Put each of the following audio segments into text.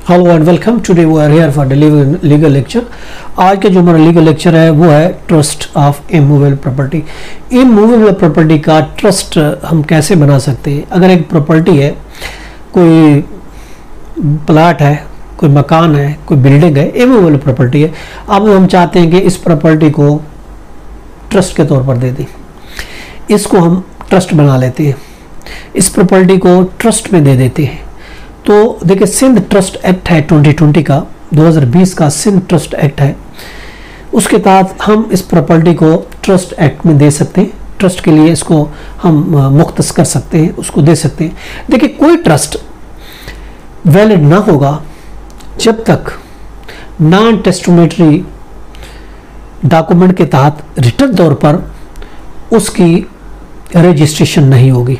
Hello and welcome. Today we are here for legal lecture. आज का जो हमारा लीगल लेक्चर है वो है trust of immovable property. Immovable property का ट्रस्ट हम कैसे बना सकते हैं। अगर एक प्रॉपर्टी है, कोई प्लाट है, कोई मकान है, कोई बिल्डिंग है, इमूवेबल प्रॉपर्टी है। अब हम चाहते हैं कि इस प्रॉपर्टी को ट्रस्ट के तौर पर दे दें, इसको हम ट्रस्ट बना लेते हैं, इस प्रॉपर्टी को ट्रस्ट में दे देते हैं। तो देखिए, सिंध ट्रस्ट एक्ट है 2020 का, 2020 का सिंध ट्रस्ट एक्ट है। उसके तहत हम इस प्रॉपर्टी को ट्रस्ट एक्ट में दे सकते हैं। ट्रस्ट के लिए इसको हम मुख्तस कर सकते हैं, उसको दे सकते हैं। देखिए, कोई ट्रस्ट वैलिड ना होगा जब तक नॉन टेस्टमेटरी डॉक्यूमेंट के तहत रिटर्न तौर पर उसकी रजिस्ट्रेशन नहीं होगी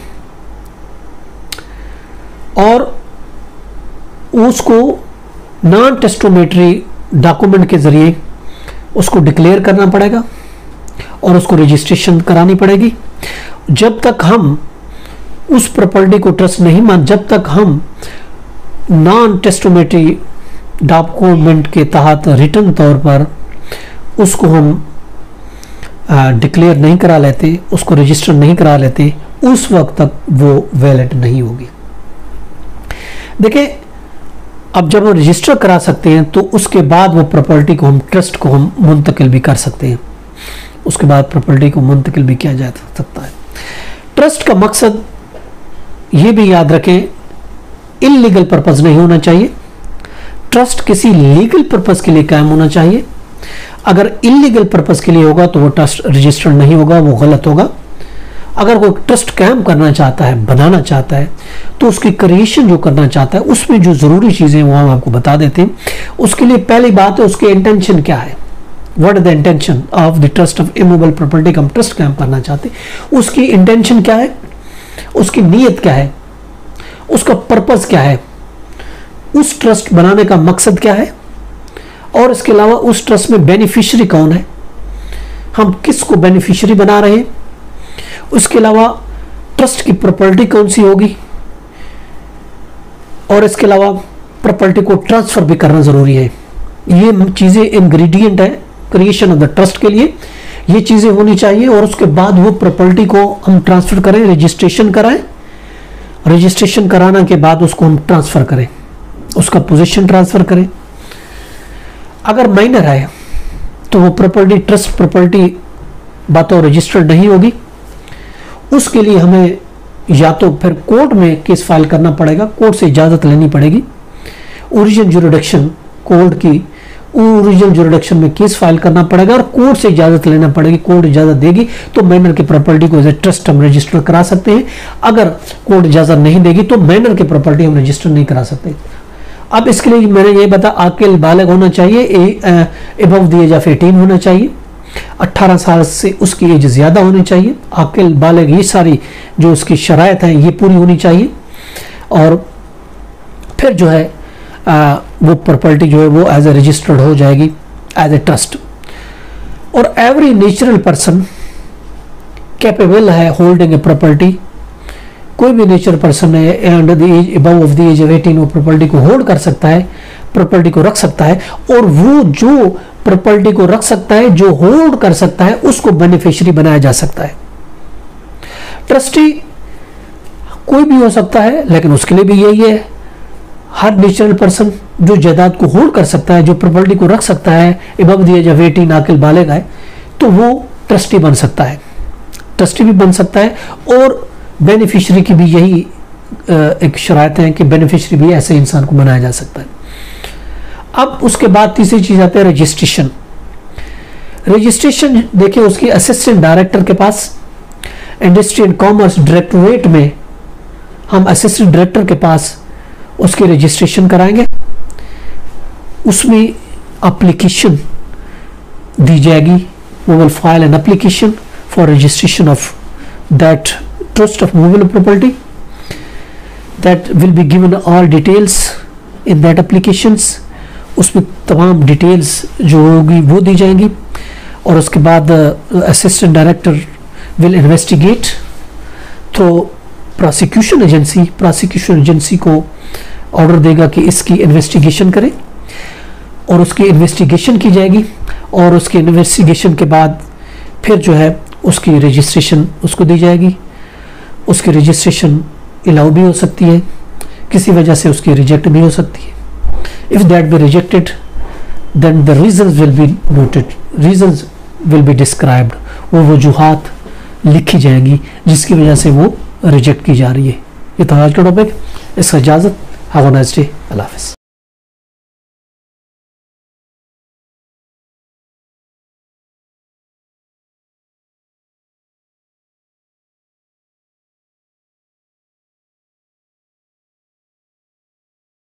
और उसको नॉन टेस्टोमेटरी डॉक्यूमेंट के जरिए उसको डिक्लेयर करना पड़ेगा और उसको रजिस्ट्रेशन करानी पड़ेगी। जब तक हम उस प्रॉपर्टी को ट्रस्ट नहीं मान, जब तक हम नॉन टेस्टोमेटरी डॉक्यूमेंट के तहत रिटर्न तौर पर उसको हम डिक्लेयर नहीं करा लेते, उसको रजिस्टर नहीं करा लेते, उस वक्त तक वो वैलिड नहीं होगी। देखिए, अब जब हम रजिस्टर करा सकते हैं तो उसके बाद वो प्रॉपर्टी को हम ट्रस्ट को हम मुंतकिल भी कर सकते हैं। उसके बाद प्रॉपर्टी को मुंतकिल भी किया जा सकता है। ट्रस्ट का मकसद ये भी याद रखें, इल्लीगल पर्पस नहीं होना चाहिए। ट्रस्ट किसी लीगल पर्पस के लिए कायम होना चाहिए। अगर इल्लीगल पर्पस के लिए होगा तो वो ट्रस्ट रजिस्टर्ड नहीं होगा, वो गलत होगा। अगर कोई ट्रस्ट कायम करना चाहता है, बनाना चाहता है, तो उसकी क्रिएशन जो करना चाहता है उसमें जो ज़रूरी चीज़ें वो हम आपको बता देते हैं। उसके लिए पहली बात है, उसके इंटेंशन क्या है। What is the intention of the trust of immovable property का हम ट्रस्ट कायम करना चाहते हैं, उसकी इंटेंशन क्या है, उसकी नीयत क्या है, उसका पर्पज़ क्या है, उस ट्रस्ट बनाने का मकसद क्या है, और इसके अलावा उस ट्रस्ट में बेनिफिशियरी कौन है, हम किसको बेनिफिशियरी बना रहे हैं, उसके अलावा ट्रस्ट की प्रॉपर्टी कौन सी होगी, और इसके अलावा प्रॉपर्टी को ट्रांसफर भी करना जरूरी है। ये चीजें इंग्रेडिएंट है क्रिएशन ऑफ द ट्रस्ट के लिए, ये चीजें होनी चाहिए। और उसके बाद वो प्रॉपर्टी को हम ट्रांसफर करें, रजिस्ट्रेशन कराएं, रजिस्ट्रेशन कराने के बाद उसको हम ट्रांसफर करें, उसका पोजीशन ट्रांसफर करें। अगर माइनर है तो वो प्रॉपर्टी ट्रस्ट प्रॉपर्टी बतौर रजिस्टर्ड नहीं होगी। उसके लिए हमें या तो फिर कोर्ट में केस फाइल करना पड़ेगा, कोर्ट से इजाज़त लेनी पड़ेगी। ओरिजिनल ज्यूरिडिक्शन, कोर्ट की ओरिजिनल ज्यूरिडिक्शन में केस फाइल करना पड़ेगा और कोर्ट से इजाज़त लेना पड़ेगी। कोर्ट इजाज़त देगी तो माइनर की प्रॉपर्टी को एज ए ट्रस्ट हम रजिस्टर करा सकते हैं। अगर कोर्ट इजाज़त नहीं देगी तो माइनर की प्रॉपर्टी हम रजिस्टर नहीं करा सकते। अब इसके लिए मैंने ये बताया, आकिल बालिग होना चाहिए, अबव द एज ऑफ 18 होना चाहिए, 18 साल से उसकी एज ज़्यादा होनी चाहिए। आकिल बालिग, ये सारी जो उसकी शराइत हैं ये पूरी होनी चाहिए। और फिर जो है वो प्रॉपर्टी जो है वो एज ए रजिस्टर्ड हो जाएगी एज ए ट्रस्ट। और एवरी नेचुरल पर्सन कैपेबल है होल्डिंग ए प्रॉपर्टी। कोई भी नेचुरल पर्सन है under the age, above of the age of 18 वो प्रॉपर्टी को होल्ड कर सकता है, प्रॉपर्टी को रख सकता है। और वो जो प्रॉपर्टी को रख सकता है, जो होल्ड कर सकता है, उसको बेनिफिशियरी बनाया जा सकता है। ट्रस्टी कोई भी हो सकता है, लेकिन उसके लिए भी यही है, हर नेचुरल पर्सन जो जायदाद को होल्ड कर सकता है, जो प्रॉपर्टी को रख सकता है, अबव द एज ऑफ 18 आकिल बालिग है, तो वो ट्रस्टी बन सकता है, ट्रस्टी भी बन सकता है। और बेनिफिशियरी की भी यही एक शराइत है कि बेनिफिशियरी भी ऐसे इंसान को बनाया जा सकता है। अब उसके बाद तीसरी चीज आती है रजिस्ट्रेशन। रजिस्ट्रेशन देखिए, उसकी असिस्टेंट डायरेक्टर के पास, इंडस्ट्री एंड कॉमर्स डायरेक्टोरेट में हम असिस्टेंट डायरेक्टर के पास उसकी रजिस्ट्रेशन कराएंगे। उसमें एप्लीकेशन दी जाएगी, वो will file an application for registration of that trust of movable property. That will be given all details in that applications. उसमें तमाम डिटेल्स जो होगी वो दी जाएंगी। और उसके बाद assistant director will investigate through prosecution agency को ऑर्डर देगा कि इसकी इन्वेस्टिगेशन करें, और उसकी इन्वेस्टिगेशन की जाएगी, और उसके इन्वेस्टिगेशन के बाद फिर जो है उसकी रजिस्ट्रेशन उसको दी जाएगी। उसकी रजिस्ट्रेशन अलाउ भी हो सकती है, किसी वजह से उसकी रिजेक्ट भी हो सकती है। If that be rejected then the reasons will be noted, reasons will be described, वो वजूहात लिखी जाएंगी जिसकी वजह से वो रिजेक्ट की जा रही है। ये था आज का टॉपिक। इसका इजाज़त। Have a nice day. अल्लाह हाफ़िज़।